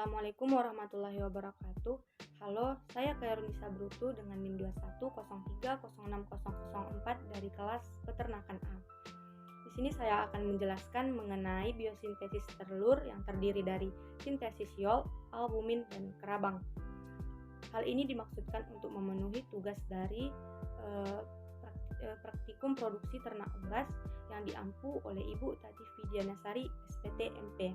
Assalamualaikum warahmatullahi wabarakatuh. Halo, saya Kairunisa Brutu dengan NIM 2103060004 dari kelas Peternakan A. Di sini saya akan menjelaskan mengenai biosintesis telur yang terdiri dari sintesis yolk, albumin, dan kerabang. Hal ini dimaksudkan untuk memenuhi tugas dari praktikum produksi ternak unggas yang diampu oleh Ibu Tati Widianasari, SPT MP.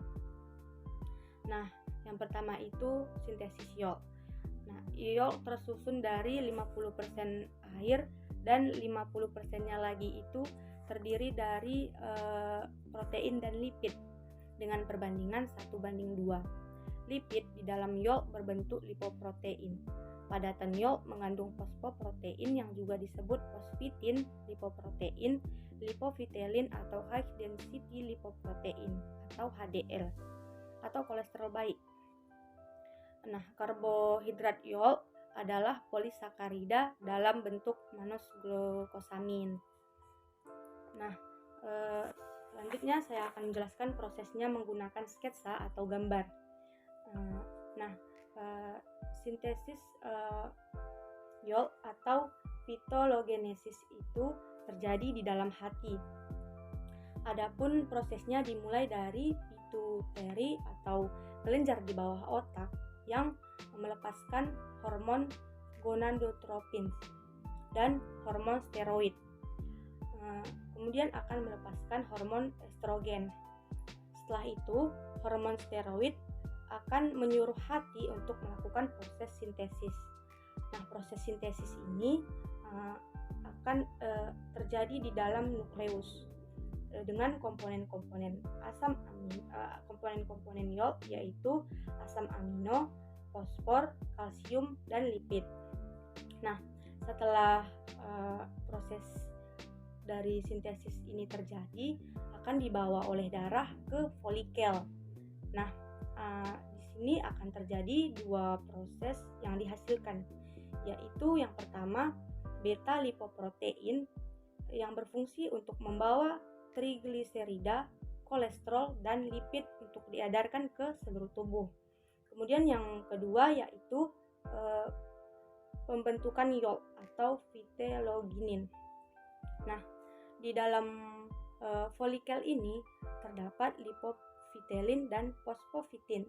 Nah, yang pertama itu sintesis yolk. Nah, yolk tersusun dari 50% air dan 50%-nya lagi itu terdiri dari protein dan lipid dengan perbandingan 1:2. Lipid di dalam yolk berbentuk lipoprotein. Padatan yolk mengandung fosfoprotein yang juga disebut fosfitin, lipoprotein, lipofitelin atau high density lipoprotein atau HDL atau kolesterol baik. Nah, karbohidrat yolk adalah polisakarida dalam bentuk mannose-glukosamin. Nah, selanjutnya saya akan menjelaskan prosesnya menggunakan sketsa atau gambar. Sintesis yolk atau fitologenesis itu terjadi di dalam hati. Adapun prosesnya dimulai dari pituitary atau kelenjar di bawah otak yang melepaskan hormon gonadotropin dan hormon steroid. Kemudian akan melepaskan hormon estrogen. Setelah itu, hormon steroid akan menyuruh hati untuk melakukan proses sintesis. Nah, proses sintesis ini akan terjadi di dalam nukleus dengan komponen-komponen komponen-komponen yolk yaitu asam amino, fosfor, kalsium, dan lipid. Nah, setelah proses dari sintesis ini terjadi, akan dibawa oleh darah ke folikel. Nah, di sini akan terjadi dua proses yang dihasilkan, yaitu yang pertama beta lipoprotein yang berfungsi untuk membawa trigliserida, kolesterol, dan lipid untuk diedarkan ke seluruh tubuh. Kemudian yang kedua yaitu pembentukan yolk atau fiteloginin. Nah, di dalam folikel ini terdapat lipofitelin dan fosfitin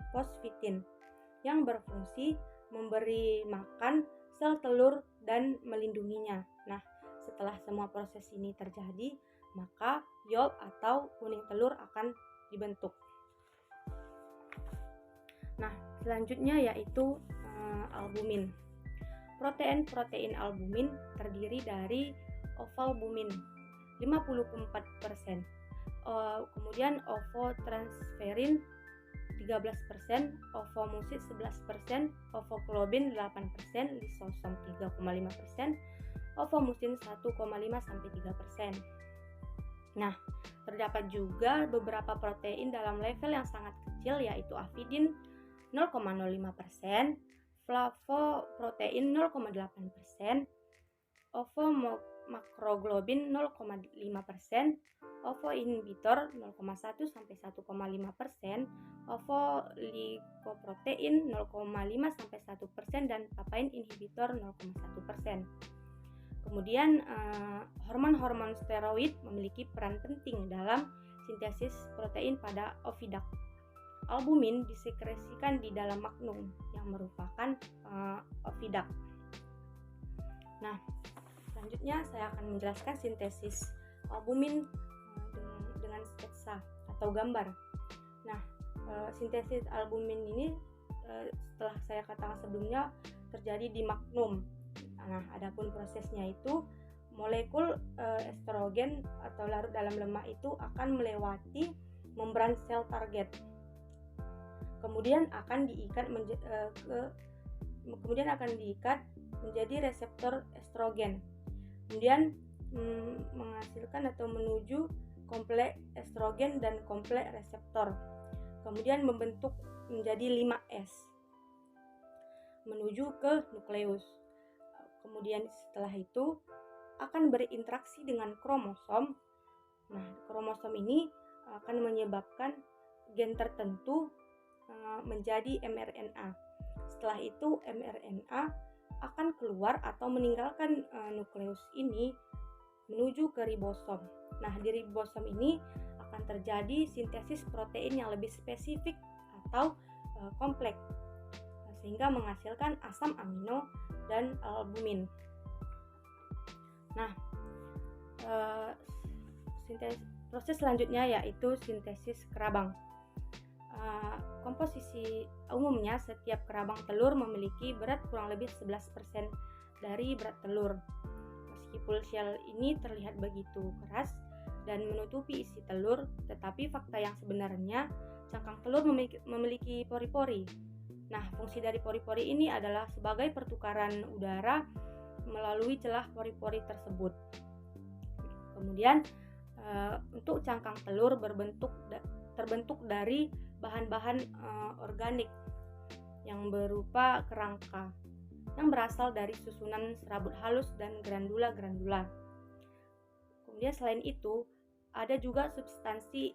yang berfungsi memberi makan sel telur dan melindunginya. Nah, setelah semua proses ini terjadi, maka yolk atau kuning telur akan dibentuk. Nah, selanjutnya yaitu albumin. Protein albumin terdiri dari ovalbumin 54%, kemudian ovotransferin 13%, ovomucin 11%, ovoglobin 8%, lisosom 3,5%, ovomucin 1,5-3%. Nah, terdapat juga beberapa protein dalam level yang sangat kecil yaitu avidin 0,05%, flavoprotein 0,8%, ovomakroglobin 0,5%, ovoinhibitor 0,1-1,5%, ovolikoprotein 0,5-1%, dan papain inhibitor 0,1%. Kemudian hormon-hormon steroid memiliki peran penting dalam sintesis protein pada oviduct. Albumin disekresikan di dalam magnum yang merupakan oviduct. Nah, selanjutnya saya akan menjelaskan sintesis albumin dengan sketsa atau gambar. Nah, sintesis albumin ini setelah saya katakan sebelumnya terjadi di magnum. Nah, adapun prosesnya itu molekul estrogen atau larut dalam lemak itu akan melewati membran sel target. Kemudian akan diikat menjadi reseptor estrogen. Kemudian menghasilkan atau menuju kompleks estrogen dan kompleks reseptor. Kemudian membentuk menjadi 5S menuju ke nukleus. Kemudian setelah itu akan berinteraksi dengan kromosom. Nah, kromosom ini akan menyebabkan gen tertentu menjadi mRNA. Setelah itu mRNA akan keluar atau meninggalkan nukleus ini menuju ke ribosom. Nah, di ribosom ini akan terjadi sintesis protein yang lebih spesifik atau kompleks, sehingga menghasilkan asam amino dan albumin. Nah, proses selanjutnya yaitu sintesis kerabang. Komposisi umumnya setiap kerabang telur memiliki berat kurang lebih 11% dari berat telur. Meskipun shell ini terlihat begitu keras dan menutupi isi telur, tetapi fakta yang sebenarnya cangkang telur memiliki pori-pori. Nah, fungsi dari pori-pori ini adalah sebagai pertukaran udara melalui celah pori-pori tersebut. Kemudian untuk cangkang telur terbentuk dari bahan-bahan organik yang berupa kerangka yang berasal dari susunan serabut halus dan granula-granula. Kemudian selain itu ada juga substansi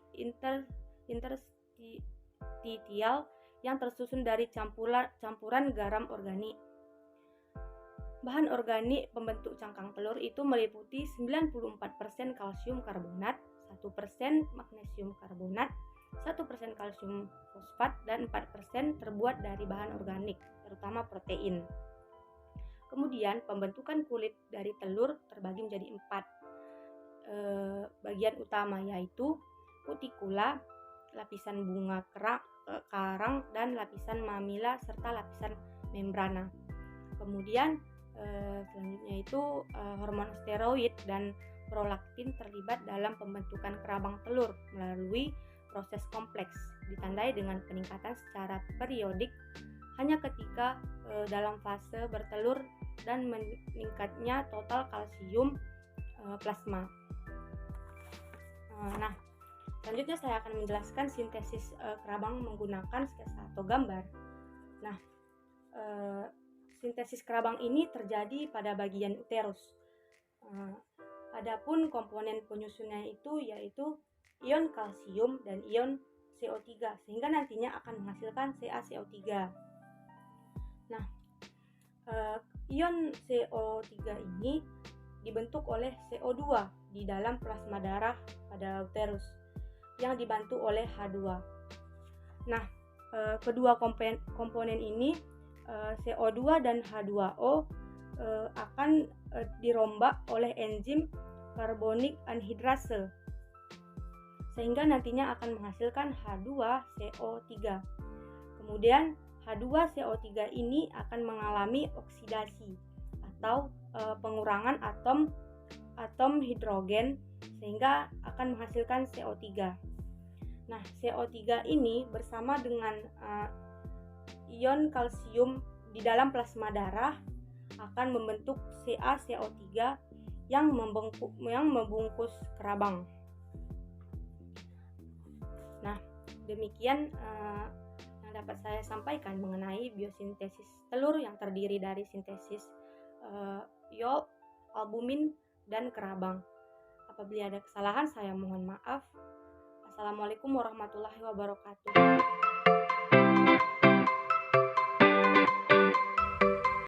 interstitial yang tersusun dari campuran garam organik. Bahan organik pembentuk cangkang telur itu meliputi 94% kalsium karbonat, 1% magnesium karbonat, 1% kalsium fosfat, dan 4% terbuat dari bahan organik, terutama protein. Kemudian pembentukan kulit dari telur terbagi menjadi 4 bagian utama, yaitu kutikula, lapisan bunga karang, dan lapisan mamila serta lapisan membrana. Kemudian selanjutnya itu hormon steroid dan prolaktin terlibat dalam pembentukan kerabang telur melalui proses kompleks, ditandai dengan peningkatan secara periodik hanya ketika dalam fase bertelur dan meningkatnya total kalsium plasma. Nah, selanjutnya saya akan menjelaskan sintesis kerabang menggunakan sketsa atau gambar. Nah, sintesis kerabang ini terjadi pada bagian uterus. Adapun komponen penyusunnya itu yaitu ion kalsium dan ion CO3, sehingga nantinya akan menghasilkan CaCO3. Nah, ion CO3 ini dibentuk oleh CO2 di dalam plasma darah pada uterus yang dibantu oleh H2. Nah, kedua komponen ini CO2 dan H2O akan dirombak oleh enzim karbonik anhidrase, sehingga nantinya akan menghasilkan H2CO3. Kemudian H2CO3 ini akan mengalami oksidasi atau pengurangan atom hidrogen, sehingga akan menghasilkan CO3. Nah, CO3 ini bersama dengan ion kalsium di dalam plasma darah akan membentuk CaCO3 yang membungkus kerabang. Nah, demikian yang dapat saya sampaikan mengenai biosintesis telur yang terdiri dari sintesis yolk, albumin, dan kerabang. Apabila ada kesalahan, saya mohon maaf. Assalamualaikum warahmatullahi wabarakatuh.